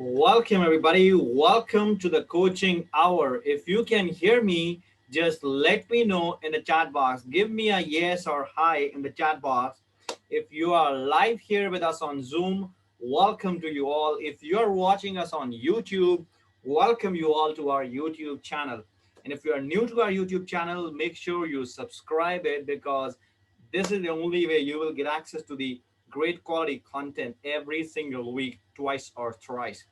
Welcome, everybody. Welcome to the coaching hour. If you can hear me, just let me know in the chat box. Give me a yes or hi in the chat box. If you are live here with us on Zoom, welcome to you all. If you're watching us on YouTube, welcome you all to our YouTube channel. And if you are new to our YouTube channel, make sure you subscribe it because this is the only way you will get access to the great quality content every single week, twice or thrice.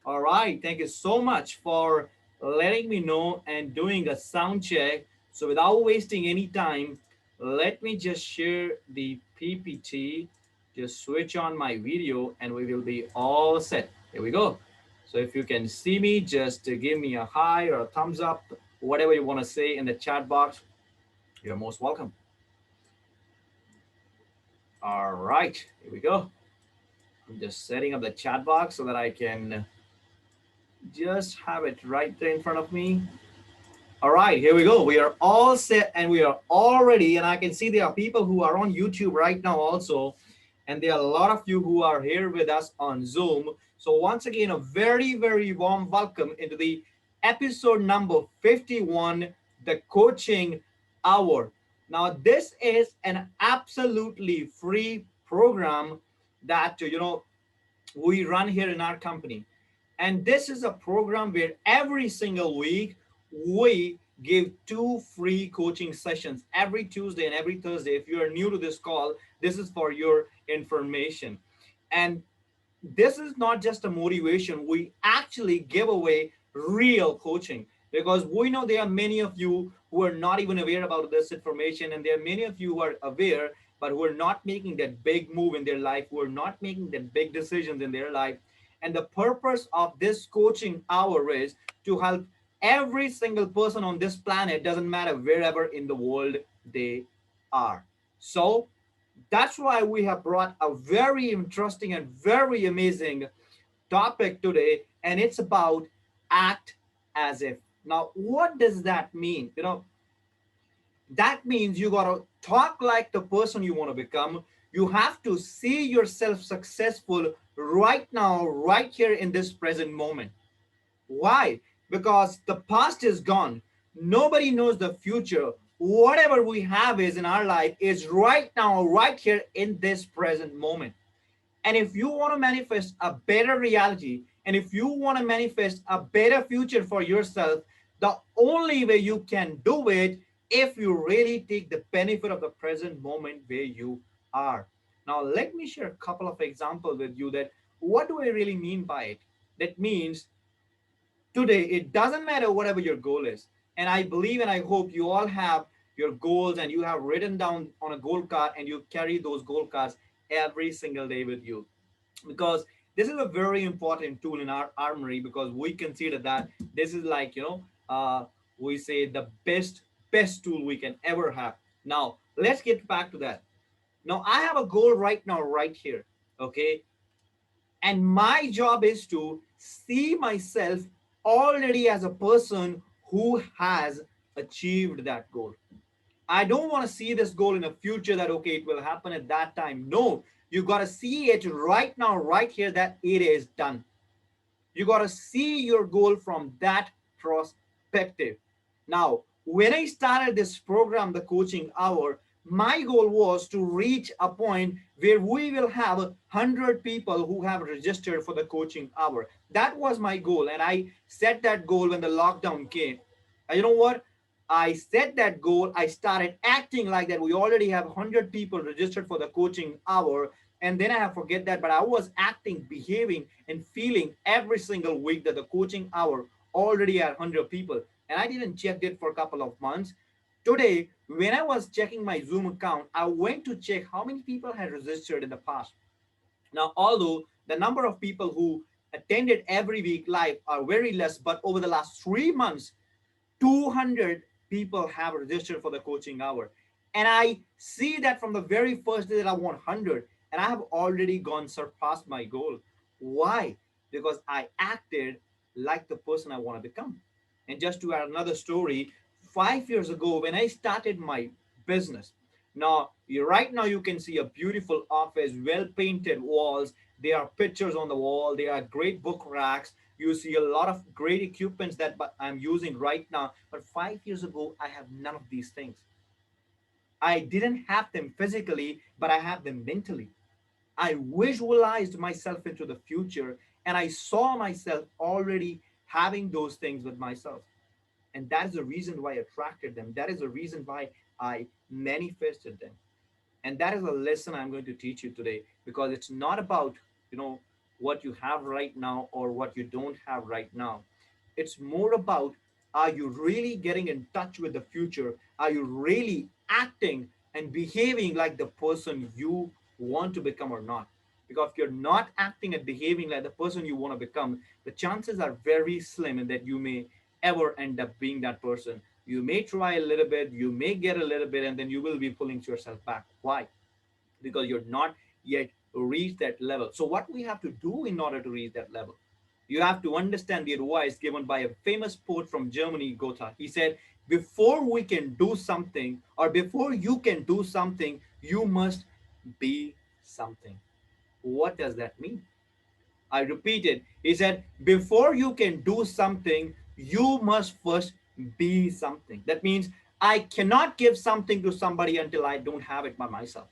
All right, thank you so much for letting me know and doing a sound check. So without wasting any time, let me just share the PPT, just switch on my video and we will be all set. Here we go. So if you can see me, just give me a hi or a thumbs up, whatever you want to say in the chat box. You're most welcome. All right, here we go. I'm just setting up the chat box so that I can just have it right there in front of me. All right, here we go. We are all set and we are all ready. And I can see there are people who are on YouTube right now also. And there are a lot of you who are here with us on Zoom. So once again, a very, very warm welcome into the episode number 51, the coaching hour. Now, this is an absolutely free program that, we run here in our company. And this is a program where every single week we give two free coaching sessions every Tuesday and every Thursday. If you are new to this call, this is for your information. And this is not just a motivation. We actually give away real coaching because we know there are many of you who are not even aware about this information. And there are many of you who are aware, but who are not making that big move in their life, who are not making that big decisions in their life. And the purpose of this coaching hour is to help every single person on this planet, doesn't matter wherever in the world they are. So that's why we have brought a very interesting and very amazing topic today, and it's about act as if. Now, what does that mean? That means you got to talk like the person you want to become. You have to see yourself successful right now, right here in this present moment. Why? Because the past is gone. Nobody knows the future. Whatever we have is in our life is right now, right here in this present moment. And if you want to manifest a better reality, and if you want to manifest a better future for yourself, the only way you can do it if you really take the benefit of the present moment where you are. Now, let me share a couple of examples with you that what do I really mean by it? That means today, it doesn't matter whatever your goal is. And I believe and I hope you all have your goals and you have written down on a goal card and you carry those goal cards every single day with you. Because this is a very important tool in our armory because we consider that this is like, we say the best tool we can ever have. Now, let's get back to that. Now, I have a goal right now, right here. Okay. And my job is to see myself already as a person who has achieved that goal. I don't want to see this goal in the future that, okay, it will happen at that time. No, you got to see it right now, right here, that it is done. You got to see your goal from that perspective. Now, when I started this program, the coaching hour, my goal was to reach a point where we will have 100 people who have registered for the coaching hour. That was my goal. And I set that goal when the lockdown came. And you know what? I set that goal. I started acting like that. We already have 100 people registered for the coaching hour. And then I have forget that, but I was acting, behaving, and feeling every single week that the coaching hour already had 100 people. And I didn't check it for a couple of months. Today, when I was checking my Zoom account, I went to check how many people had registered in the past. Now, although the number of people who attended every week live are very less, but over the last 3 months, 200 people have registered for the coaching hour. And I see that from the very first day that I want 100, and I have already gone surpassed my goal. Why? Because I acted like the person I want to become. And just to add another story, 5 years ago when I started my business, right now you can see a beautiful office, well painted walls, There are pictures on the wall. There are great book racks. You see a lot of great equipments that I'm using right now. But 5 years ago, I have none of these things. I didn't have them physically, but I have them mentally. I visualized myself into the future, and I saw myself already having those things with myself. And that is the reason why I attracted them. That is the reason why I manifested them. And that is a lesson I'm going to teach you today, because it's not about, you know, what you have right now or what you don't have right now. It's more about, are you really getting in touch with the future? Are you really acting and behaving like the person you want to become or not? Because if you're not acting and behaving like the person you want to become, the chances are very slim that you may ever end up being that person. You may try a little bit, you may get a little bit, and then you will be pulling yourself back. Why? Because you're not yet reached that level. So what we have to do in order to reach that level, you have to understand the advice given by a famous poet from Germany, Goethe. He said, before we can do something, or before you can do something, you must be something. What does that mean? I repeat it. He said, before you can do something, you must first be something. That means I cannot give something to somebody until I don't have it by myself.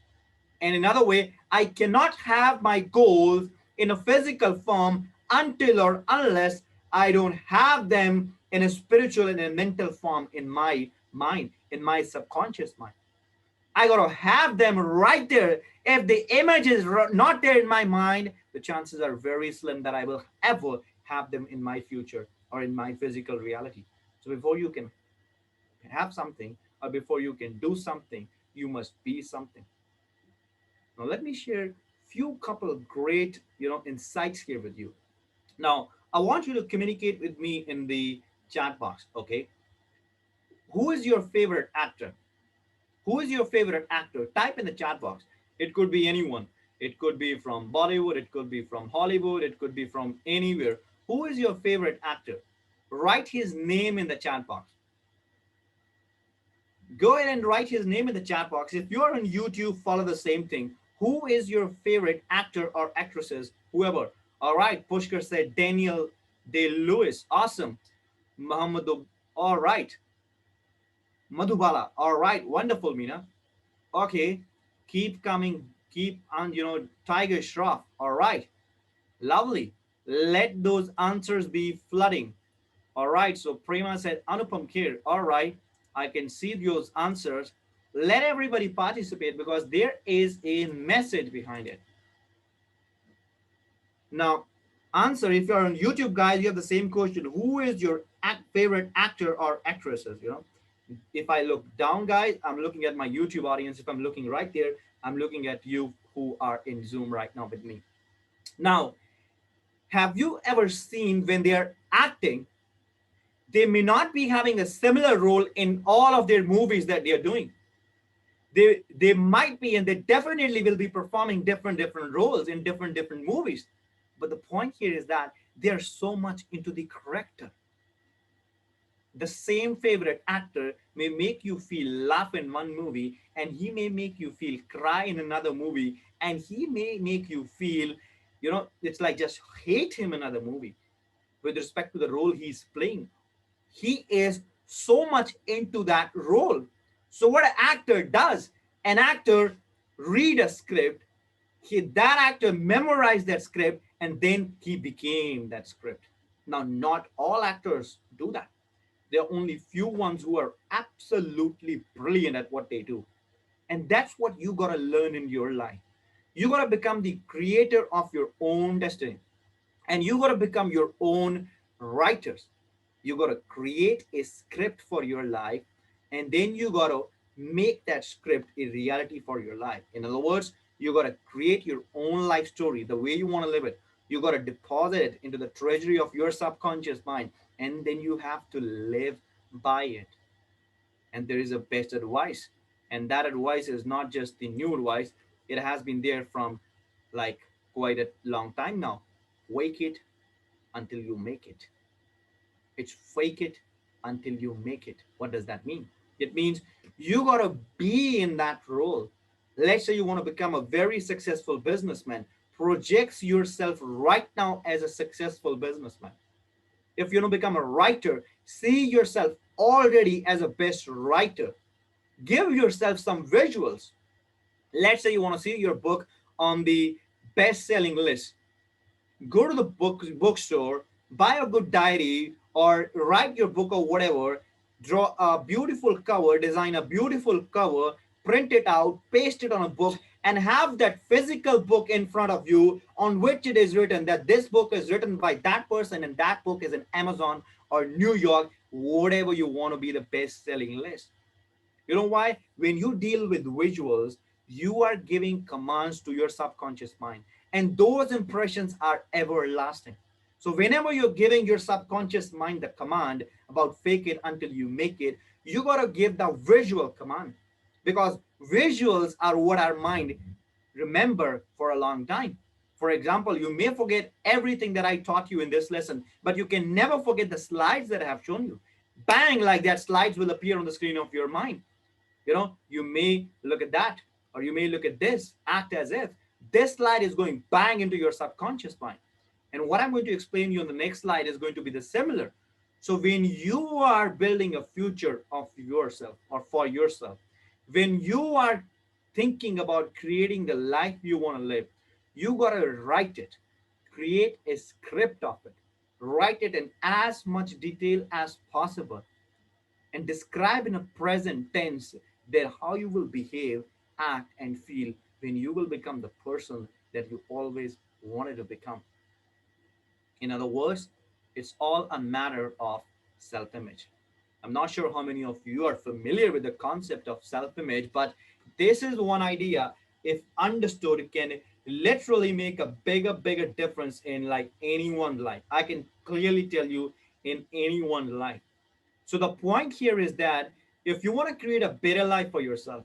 And another way, I cannot have my goals in a physical form until or unless I don't have them in a spiritual and a mental form in my mind, in my subconscious mind. I gotta have them right there. If the image is not there in my mind, the chances are very slim that I will ever have them in my future or in my physical reality. So before you can have something or before you can do something, you must be something. Now let me share few couple of great, insights here with you. Now I want you to communicate with me in the chat box. Okay, who is your favorite actor? Who is your favorite actor? Type in the chat box. It could be anyone. It could be from Bollywood. It could be from Hollywood. It could be from anywhere. Who is your favorite actor? Write his name in the chat box. Go ahead and write his name in the chat box. If you're on YouTube, follow the same thing. Who is your favorite actor or actresses? Whoever. All right. Pushkar said Daniel Day Lewis. Awesome. Muhammad. All right. Madhubala. All right. Wonderful, Mina. Okay, keep coming, keep on, Tiger Shroff. All right, lovely. Let those answers be flooding. All right, so Prima said Anupam Kher. All right, I can see those answers. Let everybody participate because there is a message behind it. Now, answer, if you're on YouTube, guys, you have the same question. Who is your favorite actor or actresses? If I look down, guys, I'm looking at my YouTube audience. If I'm looking right there, I'm looking at you who are in Zoom right now with me. Now, have you ever seen when they're acting, they may not be having a similar role in all of their movies that they're doing. They might be, and they definitely will be performing different roles in different movies. But the point here is that they're so much into the character. The same favorite actor may make you feel laugh in one movie, and he may make you feel cry in another movie, and he may make you feel, it's like just hate him in another movie with respect to the role he's playing. He is so much into that role. So what an actor does, an actor read a script, that actor memorized that script, and then he became that script. Now, not all actors do that. There are only few ones who are absolutely brilliant at what they do. And that's what you got to learn in your life. You got to become the creator of your own destiny. And you got to become your own writers. You got to create a script for your life. And then you got to make that script a reality for your life. In other words, you got to create your own life story, the way you want to live it. You got to deposit it into the treasury of your subconscious mind, and then you have to live by it. And there is a best advice, and that advice is not just the new advice. It has been there from like quite a long time now. Wake it until you make it. It's fake it until you make it. What does that mean? It means you got to be in that role. Let's say you want to become a very successful businessman. projects yourself right now as a successful businessman. If you want to become a writer, see yourself already as a best writer. Give yourself some visuals. Let's say you want to see your book on the best-selling list. Go to the bookstore, buy a good diary, or write your book or whatever. Draw a beautiful cover, design a beautiful cover, print it out, paste it on a book, and have that physical book in front of you on which it is written that this book is written by that person and that book is in Amazon or New York, whatever you want to be the best-selling list. You know why? When you deal with visuals, you are giving commands to your subconscious mind, and those impressions are everlasting. So, whenever you're giving your subconscious mind the command about fake it until you make it, you got to give the visual command, because visuals are what our mind remember for a long time. For example, you may forget everything that I taught you in this lesson, but you can never forget the slides that I have shown you. Bang, like that, slides will appear on the screen of your mind. You may look at that, or you may look at this, act as if this slide is going bang into your subconscious mind. And what I'm going to explain you on the next slide is going to be the similar. So when you are building a future of yourself or for yourself, when you are thinking about creating the life you want to live, you got to write it, create a script of it, write it in as much detail as possible, and describe in a present tense that how you will behave, act, and feel when you will become the person that you always wanted to become. In other words, it's all a matter of self image. I'm not sure how many of you are familiar with the concept of self image, but this is one idea, if understood, can literally make a bigger difference in like anyone's life. I can clearly tell you, in anyone's life. So the point here is that if you want to create a better life for yourself,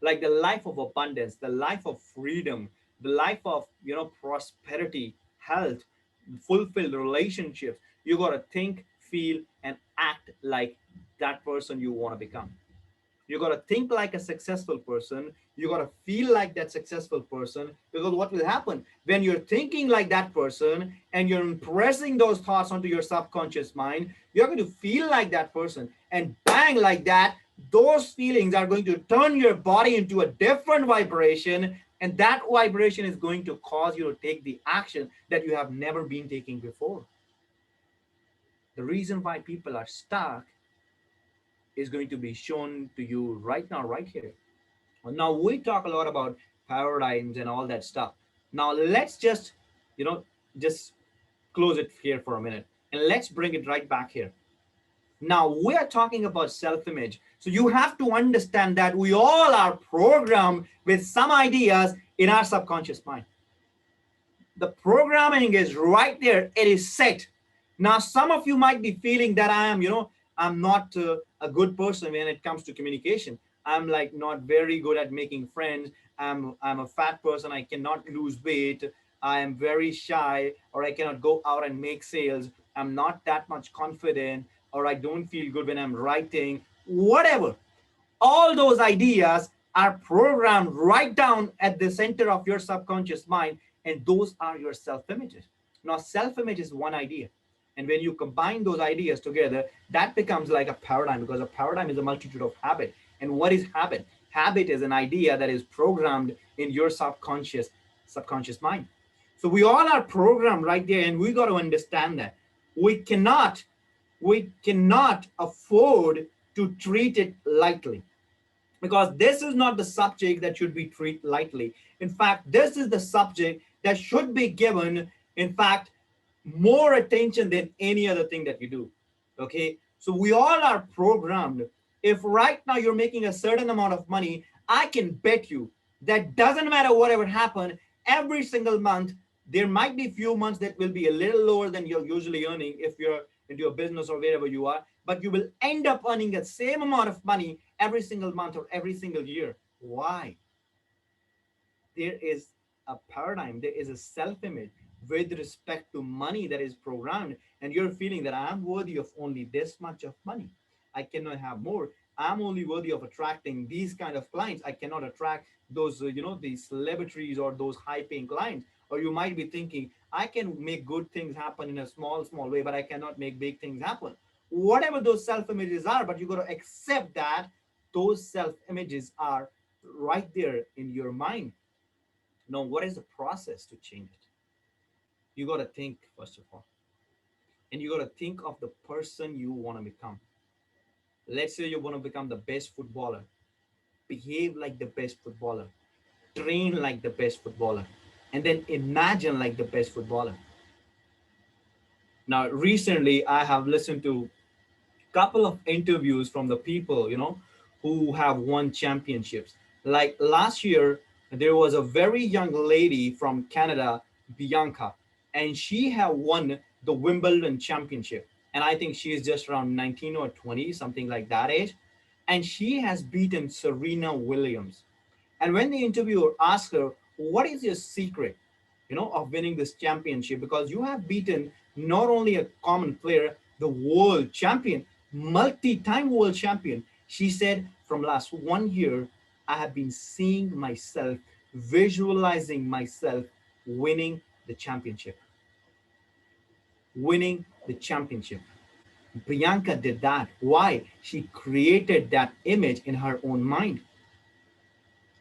like the life of abundance, the life of freedom, the life of prosperity, health, fulfilled relationships, you got to think, feel, and act like that person you want to become. You got to think like a successful person. You got to feel like that successful person, because what will happen when you're thinking like that person and you're impressing those thoughts onto your subconscious mind, you're going to feel like that person, and bang, like that, those feelings are going to turn your body into a different vibration, and that vibration is going to cause you to take the action that you have never been taking before. The reason why people are stuck is going to be shown to you right now, right here. Now, we talk a lot about paradigms and all that stuff. Now, let's you know, just close it here for a minute, and let's bring it right back here. Now, we are talking about self image. So, you have to understand that we all are programmed with some ideas in our subconscious mind. The programming is right there, it is set. Now, some of you might be feeling that I'm not a good person when it comes to communication. I'm like not very good at making friends. I'm a fat person, I cannot lose weight, I am very shy, or I cannot go out and make sales, I'm not that much confident, or I don't feel good when I'm writing, whatever. All those ideas are programmed right down at the center of your subconscious mind, and those are your self images. Now, self image is one idea. And when you combine those ideas together, that becomes like a paradigm, because a paradigm is a multitude of habit. And what is habit? Habit is an idea that is programmed in your subconscious mind. So we all are programmed right there, and we got to understand that we cannot afford to treat it lightly, because this is not the subject that should be treated lightly. In fact, this is the subject that should be given, in fact, more attention than any other thing that you do. Okay, so we all are programmed. If right now you're making a certain amount of money, I can bet you that doesn't matter whatever happened, every single month there might be few months that will be a little lower than you're usually earning if you're into a business or wherever you are, but you will end up earning the same amount of money every single month or every single year. Why? There is a paradigm, there is a self-image with respect to money that is programmed, and you're feeling that I'm worthy of only this much of money, I cannot have more, I'm only worthy of attracting these kind of clients, I cannot attract those these celebrities or those high paying clients, Or you might be thinking, I can make good things happen in a small way, but I cannot make big things happen. Whatever those self images are, but you got to accept that those self images are right there in your mind. Now, what is the process to change it? You got to think, first of all, and you got to think of the person you want to become. Let's say you want to become the best footballer, behave like the best footballer, train like the best footballer, and then imagine like the best footballer. Now, recently, I have listened to couple of interviews from the people, who have won championships. Like last year, there was a very young lady from Canada, Bianca, and she had won the Wimbledon championship. And I think she is just around 19 or 20, something like that age. And she has beaten Serena Williams. And when the interviewer asked her, what is your secret, of winning this championship? Because you have beaten not only a common player, the world champion, multi-time world champion. She said, from last 1 year, I have been seeing myself, visualizing myself winning the championship, winning the championship. Bianca did that. Why? She created that image in her own mind.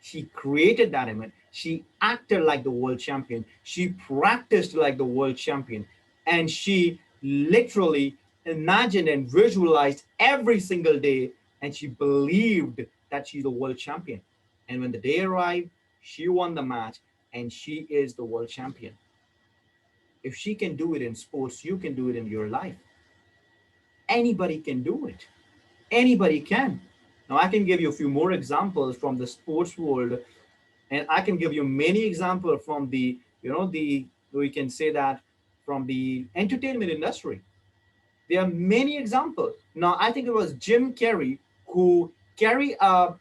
She created that image. She acted like the world champion. She practiced like the world champion. And she literally imagined and visualized every single day. And she believed that she's the world champion. And when the day arrived, she won the match and she is the world champion. If she can do it in sports, you can do it in your life. Anybody can do it. Anybody can. Now, I can give you a few more examples from the sports world, and I can give you many examples from the, we can say that from the entertainment industry. There are many examples. Now, I think it was Jim Carrey who carry a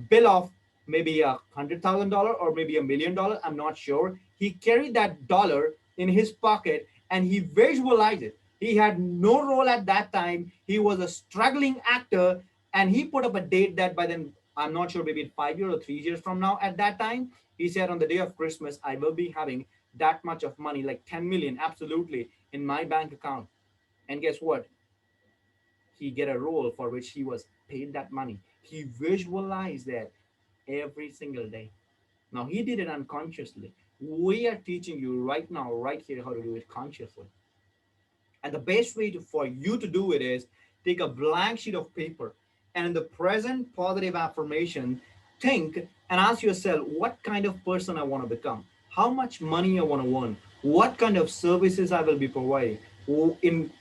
bill of maybe $100,000 or maybe $1 million. I'm not sure. He carried that dollar in his pocket and he visualized it. He had no role at that time. He was a struggling actor, and he put up a date that by then, I'm not sure, maybe 5 years or 3 years from now. At that time, he said on the day of Christmas, I will be having that much of money, like 10 million, absolutely, in my bank account. And guess what? He get a role for which he was paid that money. He visualized that every single day. Now he did it unconsciously. We are teaching you right now, right here, how to do it consciously. And the best way for you to do it is take a blank sheet of paper and in the present positive affirmation, think and ask yourself what kind of person I want to become, how much money I want to earn, what kind of services I will be providing, in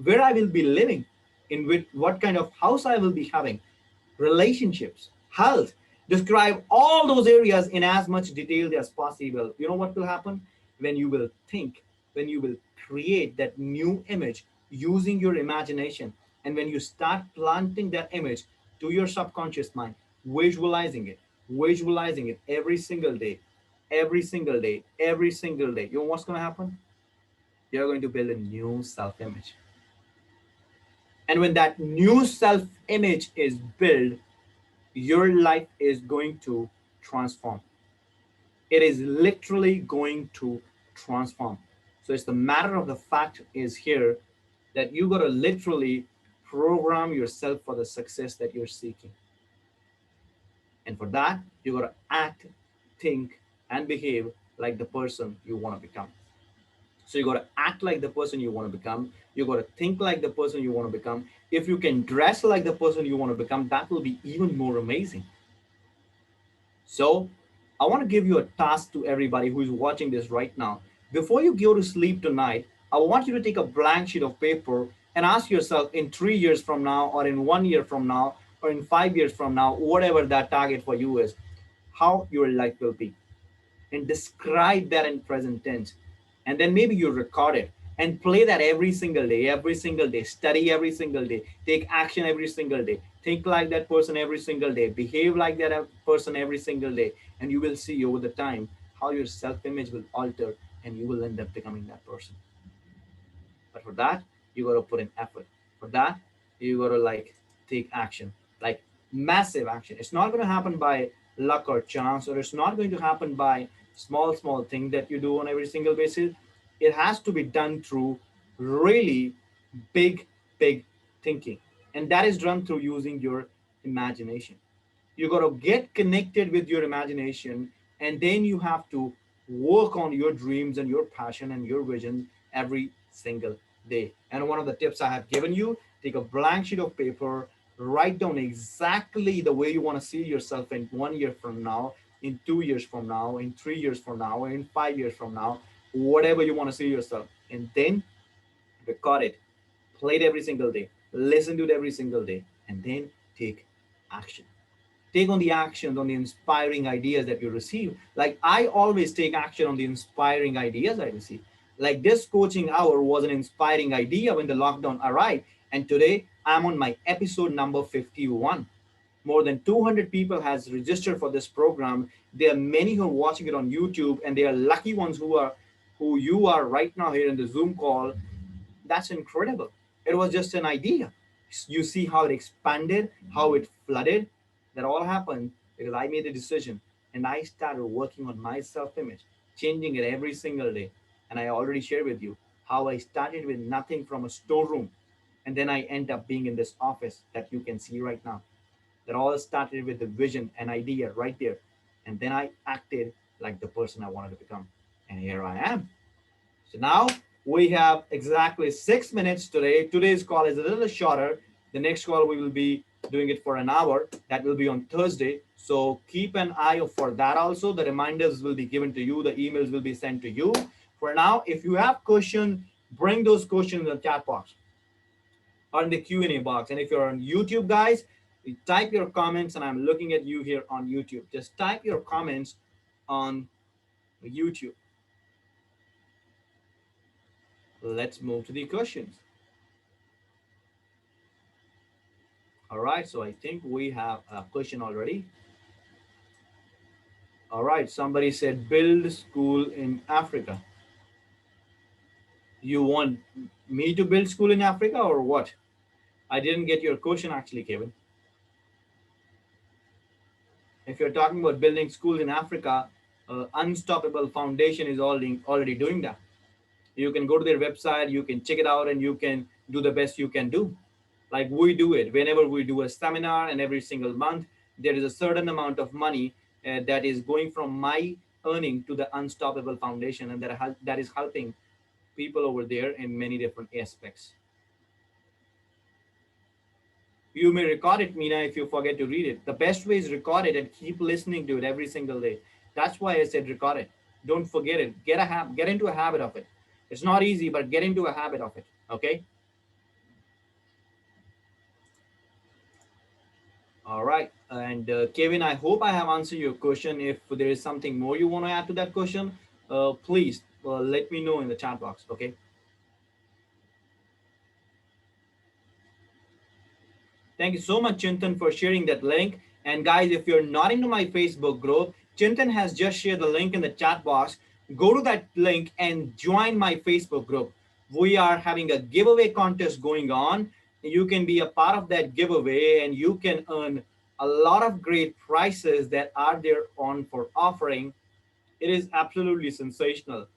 where I will be living, in which what kind of house I will be having, relationships, health. Describe all those areas in as much detail as possible. You know what will happen? When you will think, when you will create that new image using your imagination, and when you start planting that image to your subconscious mind, visualizing it every single day, every single day, every single day. You know what's going to happen? You're going to build a new self image. And when that new self image is built, your life is going to transform. It is literally going to transform. So it's the matter of the fact is here that you got to literally program yourself for the success that you're seeking. And for that, you got to act, think, and behave like the person you want to become. So you got to act like the person you want to become. You got to think like the person you want to become. If you can dress like the person you want to become, that will be even more amazing. So I want to give you a task to everybody who is watching this right now. Before you go to sleep tonight, I want you to take a blank sheet of paper and ask yourself in 3 years from now, or in 1 year from now, or in 5 years from now, whatever that target for you is, how your life will be, and describe that in present tense. And then maybe you record it and play that every single day, study every single day, take action every single day, think like that person every single day, behave like that person every single day. And you will see over the time how your self image will alter and you will end up becoming that person. But for that, you got to put in effort. For that, you got to like take action, like massive action. It's not going to happen by luck or chance, or it's not going to happen by small thing that you do on every single basis. It has to be done through really big, big thinking. And that is done through using your imagination. You got to get connected with your imagination, and then you have to work on your dreams and your passion and your vision every single day. And one of the tips I have given you, take a blank sheet of paper, write down exactly the way you want to see yourself in 1 year from now, in 2 years from now, in 3 years from now, in 5 years from now, whatever you want to see yourself. And then record it, play it every single day, listen to it every single day, and then take action. Take on the actions, on the inspiring ideas that you receive. Like I always take action on the inspiring ideas I receive. Like this coaching hour was an inspiring idea when the lockdown arrived, and today I'm on my episode number 51. More than 200 people has registered for this program. There are many who are watching it on YouTube, and they are lucky ones who you are right now here in the Zoom call. That's incredible. It was just an idea. You see how it expanded, how it flooded. That all happened because I made a decision and I started working on my self image, changing it every single day. And I already shared with you how I started with nothing from a storeroom. And then I end up being in this office that you can see right now. That all started with the vision and idea right there. And then I acted like the person I wanted to become. And here I am. So now we have exactly 6 minutes today. Today's call is a little shorter. The next call we will be doing it for an hour. That will be on Thursday. So keep an eye out for that also. The reminders will be given to you. The emails will be sent to you. For now, if you have questions, bring those questions in the chat box or in the Q&A box. And if you're on YouTube, guys, you type your comments, and I'm looking at you here on YouTube. Just type your comments on YouTube. Let's move to the questions. All right, so I think we have a question already. All right, somebody said build school in Africa. You want me to build school in Africa or what? I didn't get your question actually, Kevin. If you're talking about building schools in Africa, Unstoppable Foundation is already doing that. You can go to their website, you can check it out, and you can do the best you can do. Like we do it whenever we do a seminar, and every single month there is a certain amount of money that is going from my earning to the Unstoppable Foundation, and that is helping people over there in many different aspects. You may record it, Mina, if you forget to read it. The best way is record it and keep listening to it every single day. That's why I said record it. Don't forget it. Get into a habit of it. It's not easy, but get into a habit of it. Okay. All right. And Kevin, I hope I have answered your question. If there is something more you want to add to that question, please let me know in the chat box. Okay. Thank you so much, Chintan, for sharing that link. And guys, if you're not into my Facebook group, Chintan has just shared the link in the chat box. Go to that link and join my Facebook group. We are having a giveaway contest going on. You can be a part of that giveaway, and you can earn a lot of great prizes that are there on for offering. It is absolutely sensational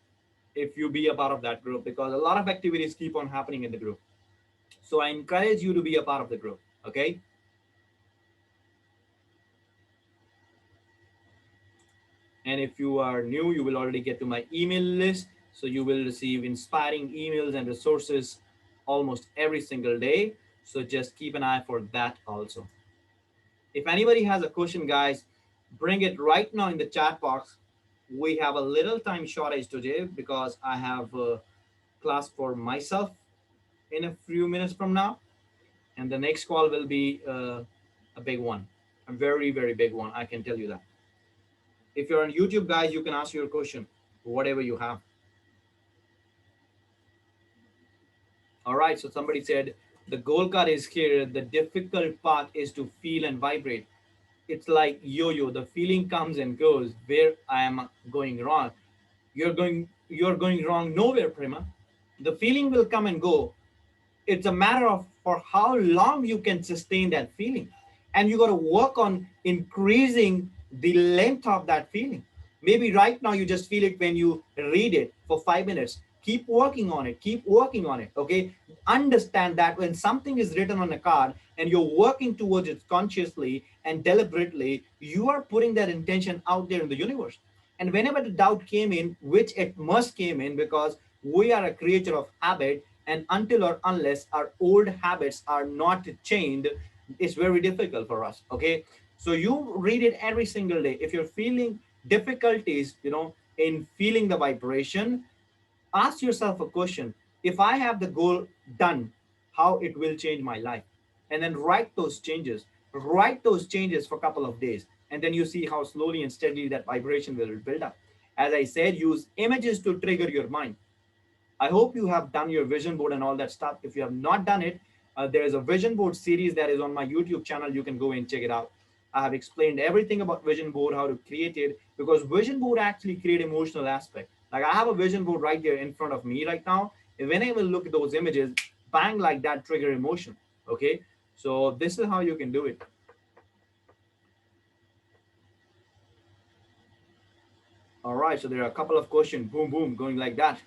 if you be a part of that group, because a lot of activities keep on happening in the group. So I encourage you to be a part of the group. Okay. And if you are new, you will already get to my email list. So you will receive inspiring emails and resources almost every single day. So just keep an eye for that also. If anybody has a question, guys, bring it right now in the chat box. We have a little time shortage today because I have a class for myself in a few minutes from now. And the next call will be a big one, a very, very big one. I can tell you that. If you're on YouTube, guys, you can ask your question, whatever you have. All right, so somebody said, the goal card is here. The difficult part is to feel and vibrate. It's like yo-yo. The feeling comes and goes. Where I am going wrong. You're going wrong nowhere, Prima. The feeling will come and go. It's a matter of for how long you can sustain that feeling. And you got to work on increasing the length of that feeling. Maybe right now you just feel it when you read it for 5 minutes. Keep working on it. Keep working on it. Okay. Understand that when something is written on a card and you're working towards it consciously and deliberately, you are putting that intention out there in the universe. And whenever the doubt came in, which it must came in because we are a creature of habit, and until or unless our old habits are not changed, it's very difficult for us. Okay. So you read it every single day. If you're feeling difficulties, in feeling the vibration, ask yourself a question. If I have the goal done, how it will change my life? And then write those changes. Write those changes for a couple of days. And then you see how slowly and steadily that vibration will build up. As I said, use images to trigger your mind. I hope you have done your vision board and all that stuff. If you have not done it, there is a vision board series that is on my YouTube channel. You can go and check it out. I have explained everything about vision board, how to create it, because vision board actually create emotional aspect. Like I have a vision board right there in front of me right now. And when I will look at those images, bang, like that trigger emotion. Okay. So this is how you can do it. All right. So there are a couple of questions, boom, boom, going like that.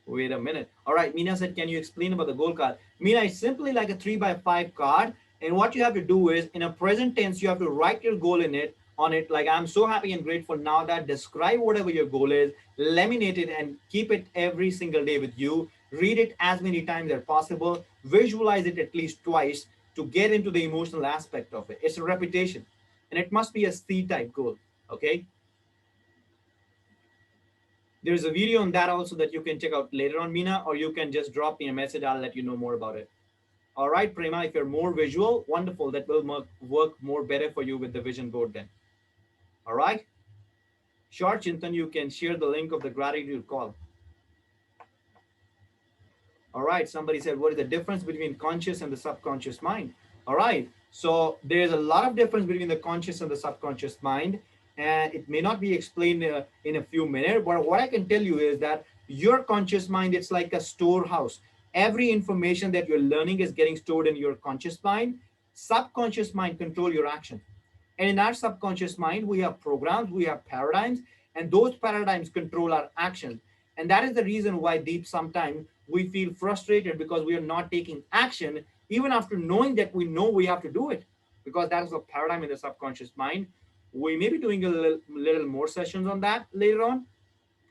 Wait a minute. All right. Mina said, can you explain about the goal card? Mina, it's simply like a 3x5 card. And what you have to do is in a present tense, you have to write your goal in it on it. Like, I'm so happy and grateful now, that describe whatever your goal is, laminate it and keep it every single day with you. Read it as many times as possible. Visualize it at least twice to get into the emotional aspect of it. It's a repetition and it must be a C type goal. Okay. There's a video on that also that you can check out later on, Mina, or you can just drop me a message. I'll let you know more about it. All right, Prema, if you're more visual, wonderful. That will work more better for you with the vision board then. All right. Sure, Chintan, you can share the link of the gratitude call. All right. Somebody said, what is the difference between conscious and the subconscious mind? All right. So there's a lot of difference between the conscious and the subconscious mind. And it may not be explained in a few minutes, but what I can tell you is that your conscious mind, it's like a storehouse. Every information that you're learning is getting stored in your conscious mind. Subconscious mind control your action. And in our subconscious mind, we have programs, we have paradigms, and those paradigms control our actions. And that is the reason why deep sometimes we feel frustrated because we are not taking action, even after knowing that we know we have to do it, because that is a paradigm in the subconscious mind. We may be doing a little more sessions on that later on,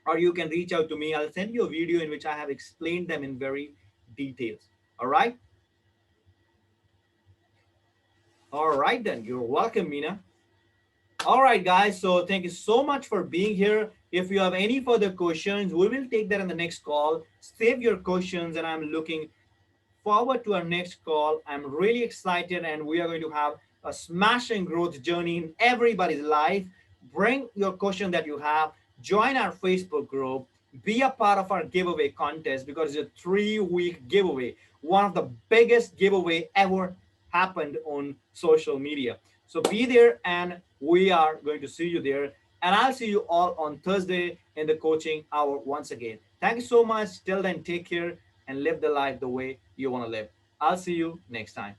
or you can reach out to me. I'll send you a video in which I have explained them in very details. All right. All right, then. You're welcome, Mina. All right, guys. So thank you so much for being here. If you have any further questions, we will take that in the next call. Save your questions, and I'm looking forward to our next call. I'm really excited, and we are going to have a smashing growth journey in everybody's life. Bring your question that you have, join our Facebook group, be a part of our giveaway contest, because it's a 3-week giveaway, one of the biggest giveaway ever happened on social media. So be there, and we are going to see you there. And I'll see you all on Thursday in the coaching hour once again. Thank you so much. Till then, take care and live the life the way you want to live. I'll see you next time.